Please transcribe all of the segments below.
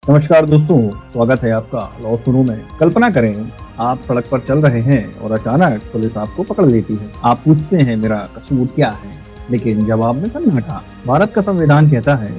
नमस्कार दोस्तों, स्वागत है आपका लॉ सुनो में। कल्पना करें आप सड़क पर चल रहे हैं और अचानक पुलिस आपको पकड़ लेती है। आप पूछते हैं मेरा कसूर क्या है, लेकिन जवाब में सन्नाटा। भारत का संविधान कहता है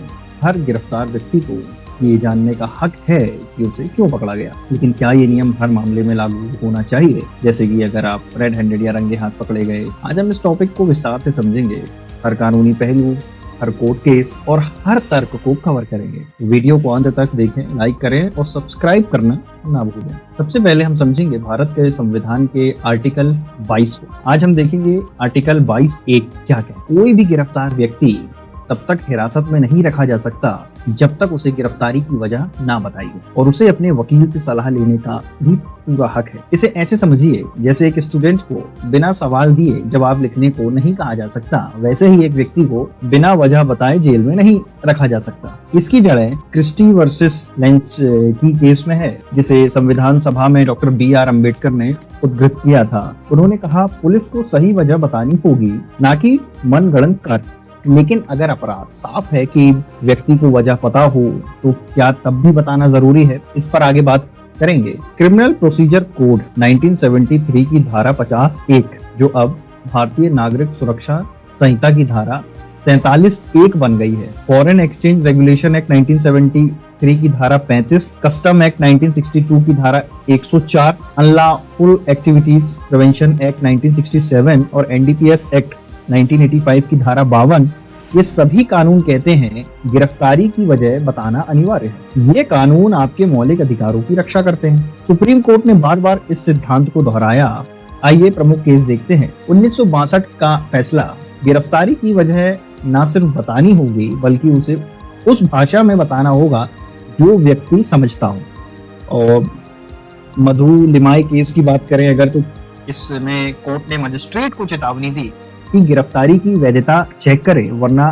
हर गिरफ्तार व्यक्ति को ये जानने का हक है कि उसे क्यों पकड़ा गया। लेकिन क्या ये नियम हर मामले में लागू होना चाहिए? जैसे कि अगर आप रेड हैंडेड या रंगे हाथ पकड़े गए। आज हम इस टॉपिक को विस्तार से समझेंगे। हर कानूनी पहलू, हर कोर्ट केस और हर तर्क को कवर करेंगे। वीडियो को अंत तक देखें, लाइक करें और सब्सक्राइब करना ना भूलें। सबसे पहले हम समझेंगे भारत के संविधान के आर्टिकल 22 को। आज हम देखेंगे आर्टिकल 22(1) क्या कहता है। कोई भी गिरफ्तार व्यक्ति तब तक हिरासत में नहीं रखा जा सकता जब तक उसे गिरफ्तारी की वजह ना बताई हो, और उसे अपने वकील से सलाह लेने का भी पूरा हक है। इसे ऐसे समझिए जैसे एक स्टूडेंट को बिना सवाल दिए जवाब लिखने को नहीं कहा जा सकता, वैसे ही एक व्यक्ति को बिना वजह बताए जेल में नहीं रखा जा सकता। इसकी जड़ें क्रिस्टी वर्सेस लेंच की केस में है, जिसे संविधान सभा में डॉक्टर BR अम्बेडकर ने उद्धृत किया था। उन्होंने कहा पुलिस को सही वजह बतानी होगी, ना कि मनगढ़ंत कार्य। लेकिन अगर अपराध साफ है कि व्यक्ति को वजह पता हो तो क्या तब भी बताना जरूरी है? इस पर आगे बात करेंगे। क्रिमिनल प्रोसीजर कोड 1973 की धारा 50(1) जो अब भारतीय नागरिक सुरक्षा संहिता की धारा 47(1) बन गई है। फॉरेन एक्सचेंज रेगुलेशन एक्ट 1973 की धारा 35, कस्टम एक्ट 1962 की धारा 104, अनलॉफुल एक्टिविटीज प्रिवेंशन एक्ट 1967 और NDPS एक्ट 1985 की धारा 52, ये सभी कानून कहते हैं गिरफ्तारी की वजह बताना अनिवार्य है। ये कानून आपके मौलिक अधिकारों की रक्षा करते हैं। सुप्रीम कोर्ट ने बार बार इस सिद्धांत को दोहराया। आइए प्रमुख केस देखते हैं। 1962 का फैसला, गिरफ्तारी की वजह ना सिर्फ बतानी होगी बल्कि उसे उस भाषा में बताना होगा जो व्यक्ति समझता हो। और मधु लिमाय केस की बात करें अगर, तो इसमें कोर्ट ने मजिस्ट्रेट को चेतावनी दी कि गिरफ्तारी की वैधता चेक करे, वरना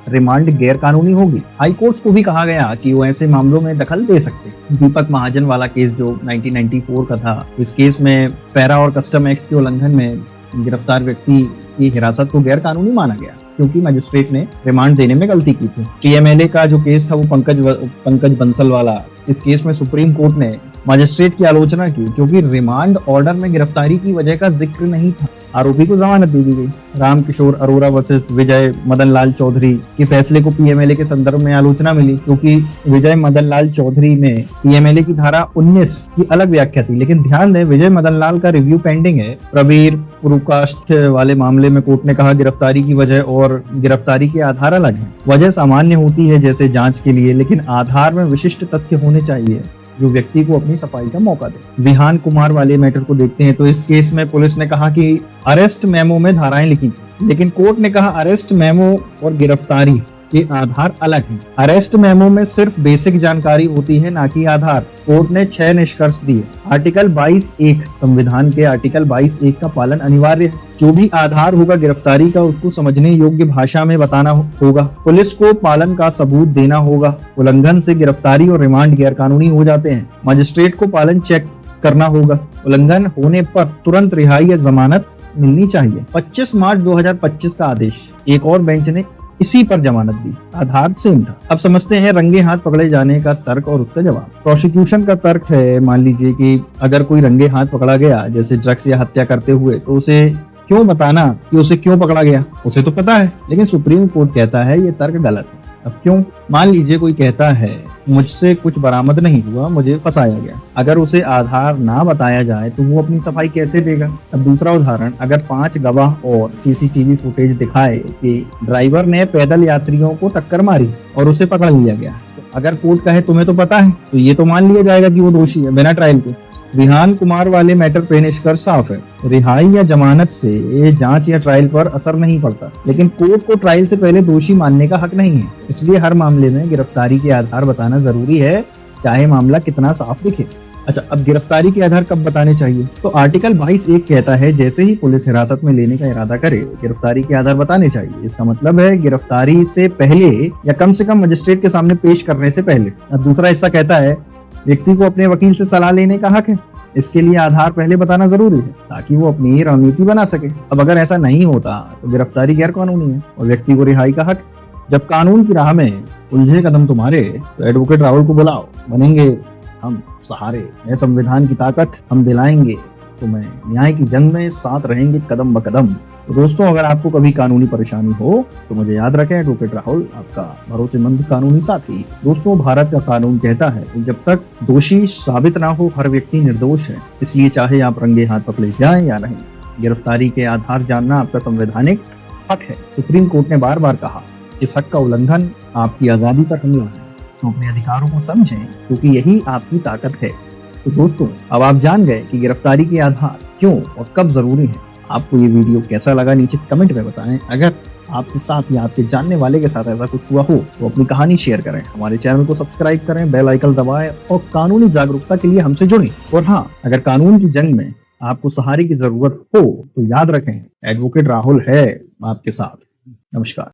रिमांड गैर कानूनी होगी। हाई कोर्ट्स को भी कहा गया कि वो ऐसे मामलों में दखल दे सकते। दीपक महाजन वाला केस जो 1994 का था, इस केस में पैरा और कस्टम एक्ट के उल्लंघन में गिरफ्तार व्यक्ति की हिरासत को गैर कानूनी माना गया क्योंकि मजिस्ट्रेट ने रिमांड देने में गलती की थी। TMLA का जो केस था वो पंकज बंसल वाला, इस केस में सुप्रीम कोर्ट ने मजिस्ट्रेट की आलोचना की क्योंकि रिमांड ऑर्डर में गिरफ्तारी की वजह का जिक्र नहीं था। आरोपी को जमानत दे दी गई। रामकिशोर अरोरा वर्सेस विजय मदन लाल चौधरी के फैसले को PMLA के संदर्भ में आलोचना मिली क्योंकि विजय मदन लाल चौधरी में PMLA की धारा 19 की अलग व्याख्या थी। लेकिन ध्यान दें, विजय मदन लाल का रिव्यू पेंडिंग है। प्रवीर पुरुकाष्ठ वाले मामले में कोर्ट ने कहा गिरफ्तारी की वजह और गिरफ्तारी के आधार अलग हैं। वजह सामान्य होती है जैसे जांच के लिए, लेकिन आधार में विशिष्ट तथ्य होने चाहिए जो व्यक्ति को अपनी सफाई का मौका दे। विहान कुमार वाले मैटर को देखते हैं तो इस केस में पुलिस ने कहा कि अरेस्ट मेमो में धाराएं लिखी थी, लेकिन कोर्ट ने कहा अरेस्ट मेमो और गिरफ्तारी के आधार अलग हैं। अरेस्ट मेमो में सिर्फ बेसिक जानकारी होती है, ना कि आधार। कोर्ट ने 6 निष्कर्ष दिए। आर्टिकल 22(1) संविधान के आर्टिकल 22(1) का पालन अनिवार्य है। जो भी आधार होगा गिरफ्तारी का उसको समझने योग्य भाषा में बताना होगा। पुलिस को पालन का सबूत देना होगा। उल्लंघन से गिरफ्तारी और रिमांड गैर कानूनी हो जाते हैं। मजिस्ट्रेट को पालन चेक करना होगा। उल्लंघन होने पर तुरंत रिहाई या जमानत मिलनी चाहिए। 25 मार्च 2025 का आदेश, एक और बेंच ने इसी पर जमानत दी। आधार सेम था। अब समझते हैं रंगे हाथ पकड़े जाने का तर्क और उसका जवाब। प्रोसिक्यूशन का तर्क है, मान लीजिए कि अगर कोई रंगे हाथ पकड़ा गया जैसे ड्रग्स या हत्या करते हुए, तो उसे क्यों बताना कि उसे क्यों पकड़ा गया? उसे तो पता है। लेकिन सुप्रीम कोर्ट कहता है ये तर्क गलत है। अब क्यों? मान लीजिए कोई कहता है मुझसे कुछ बरामद नहीं हुआ, मुझे फंसाया गया। अगर उसे आधार ना बताया जाए तो वो अपनी सफाई कैसे देगा? अब दूसरा उदाहरण, अगर 5 गवाह और CCTV फुटेज दिखाए कि ड्राइवर ने पैदल यात्रियों को टक्कर मारी और उसे पकड़ लिया गया, तो अगर कोर्ट कहे तुम्हें तो पता है, तो ये तो मान लिया जाएगा कि वो दोषी है बिना ट्रायल के। विहान कुमार वाले मैटर पे निष्कर्ष साफ है, रिहाई या जमानत से जांच या ट्रायल पर असर नहीं पड़ता, लेकिन कोर्ट को ट्रायल से पहले दोषी मानने का हक नहीं है। इसलिए हर मामले में गिरफ्तारी के आधार बताना जरूरी है, चाहे मामला कितना साफ दिखे। अच्छा, अब गिरफ्तारी के आधार कब बताने चाहिए? तो आर्टिकल 22(1) कहता है जैसे ही पुलिस हिरासत में लेने का इरादा करे गिरफ्तारी के आधार बताने चाहिए। इसका मतलब है गिरफ्तारी से पहले या कम से कम मजिस्ट्रेट के सामने पेश करने से पहले। अब दूसरा हिस्सा कहता है व्यक्ति को अपने वकील से सलाह लेने का हक है। इसके लिए आधार पहले बताना जरूरी है ताकि वो अपनी रणनीति बना सके। अब अगर ऐसा नहीं होता तो गिरफ्तारी गैर कानूनी है और व्यक्ति को रिहाई का हक। जब कानून की राह में उलझे कदम तुम्हारे तो एडवोकेट राहुल को बुलाओ, बनेंगे हम सहारे। है संविधान की ताकत, हम दिलाएंगे तुम्हें न्याय की जंग में, साथ रहेंगे कदम ब कदम। तो दोस्तों, अगर आपको कभी कानूनी परेशानी हो तो मुझे याद रखें, एडवोकेट राहुल आपका भरोसेमंद कानूनी साथी। दोस्तों, भारत का कानून कहता है कि जब तक दोषी साबित ना हो हर व्यक्ति निर्दोष है। इसलिए चाहे आप रंगे हाथ पकड़े जाएं या नहीं, गिरफ्तारी के आधार जानना आपका संवैधानिक हक है। सुप्रीम कोर्ट ने बार बार कहा, इस हक का उल्लंघन आपकी आजादी पर हमला है। तो अपने अधिकारों को समझें, क्योंकि यही आपकी ताकत है। तो दोस्तों, अब आप जान गए कि गिरफ्तारी के आधार क्यों और कब जरूरी है। आपको ये वीडियो कैसा लगा नीचे कमेंट में बताएं। अगर आपके साथ या आपके जानने वाले के साथ ऐसा कुछ हुआ हो तो अपनी कहानी शेयर करें। हमारे चैनल को सब्सक्राइब करें, बेल आइकन दबाएं और कानूनी जागरूकता के लिए हमसे जुड़ें। और हाँ, अगर कानून की जंग में आपको सहारे की जरूरत हो तो याद रखें, एडवोकेट राहुल है आपके साथ। नमस्कार।